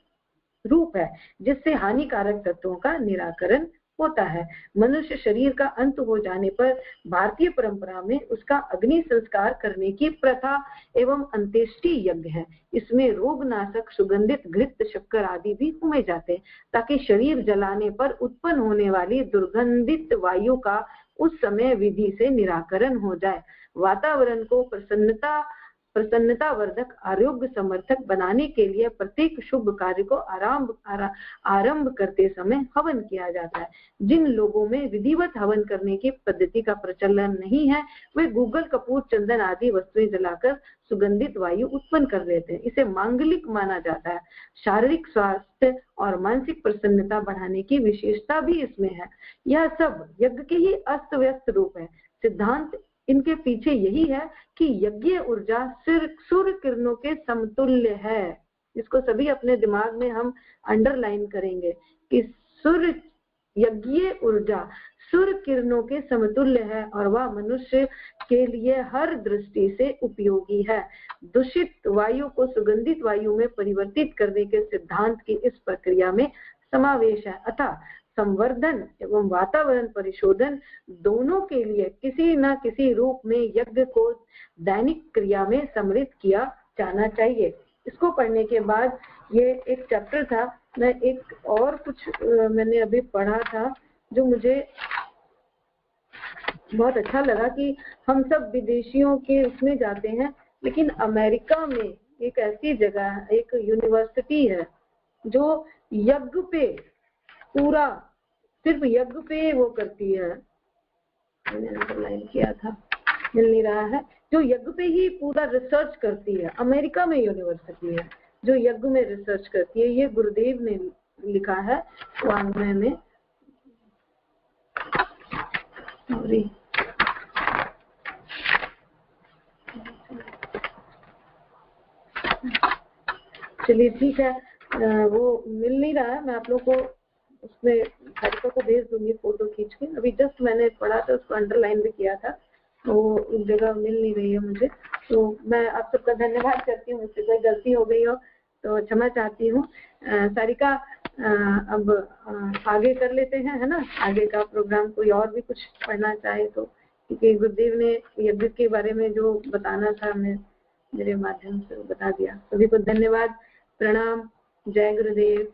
रूप है, जिससे हानिकारक तत्वों का निराकरण होता है। मनुष्य शरीर का अंत हो जाने पर भारतीय परंपरा में उसका अग्नि संस्कार करने की प्रथा एवं अंत्येष्टि यज्ञ है। इसमें रोगनाशक सुगंधित घृत शक्कर आदि भी हुए जाते हैं, ताकि शरीर जलाने पर उत्पन्न होने वाली दुर्गंधित वायु का उस समय विधि से निराकरण हो जाए। वातावरण को प्रसन्नता वर्धक, आरोग्य समर्थक बनाने के लिए प्रत्येक शुभ कार्य को आरंभ करते समय हवन किया जाता है। जिन लोगों में विधिवत हवन करने की पद्धति का प्रचलन नहीं है वे गूगल, कपूर, चंदन आदि वस्तुएं जलाकर सुगंधित वायु उत्पन्न कर लेते हैं। इसे मांगलिक माना जाता है। शारीरिक स्वास्थ्य और मानसिक प्रसन्नता बढ़ाने की विशेषता भी इसमें है। यह सब यज्ञ के ही अस्त व्यस्त रूप है। सिद्धांत इनके पीछे यही है कि यज्ञ ऊर्जा सूर्य किरणों के समतुल्य है। इसको सभी अपने दिमाग में हम अंडरलाइन करेंगे कि यज्ञ ऊर्जा सूर्य किरणों के समतुल्य है और वह मनुष्य के लिए हर दृष्टि से उपयोगी है। दूषित वायु को सुगंधित वायु में परिवर्तित करने के सिद्धांत की इस प्रक्रिया में समावेश है। अतः संवर्धन एवं वातावरण परिशोधन दोनों के लिए किसी न किसी रूप में यज्ञ को दैनिक क्रिया में सम्मिलित किया जाना चाहिए। इसको पढ़ने के बाद ये एक चैप्टर था, मैं एक और कुछ मैंने अभी पढ़ा था जो मुझे बहुत अच्छा लगा कि हम सब विदेशियों के उसमें जाते हैं, लेकिन अमेरिका में एक ऐसी जगह, एक यूनिवर्सिटी है जो यज्ञ पे पूरा सिर्फ यज्ञ पे वो करती है। मैंने अंडरलाइन किया था, मिल नहीं रहा है। जो यज्ञ पे ही पूरा रिसर्च करती है, अमेरिका में यूनिवर्सिटी है जो यज्ञ में रिसर्च करती है। ये गुरुदेव ने लिखा है वाङ्मय में। चलिए ठीक है, वो मिल नहीं रहा है, मैं आप लोग को उसमें सारिका को भेज दूंगी फोटो खींच के। अभी जस्ट मैंने पढ़ा था, उसको अंडरलाइन भी किया था, वो उस जगह मिल नहीं रही है मुझे। तो मैं आप सबका धन्यवाद करती हूँ। मुझसे कोई गलती हो गई हो तो क्षमा चाहती हूँ। सारिका अब आगे कर लेते हैं, है ना, आगे का प्रोग्राम। कोई और भी कुछ पढ़ना चाहे तो, क्योंकि गुरुदेव ने यज्ञ के बारे में जो बताना था मैं मेरे माध्यम से बता दिया। सभी को धन्यवाद, प्रणाम, जय गुरुदेव।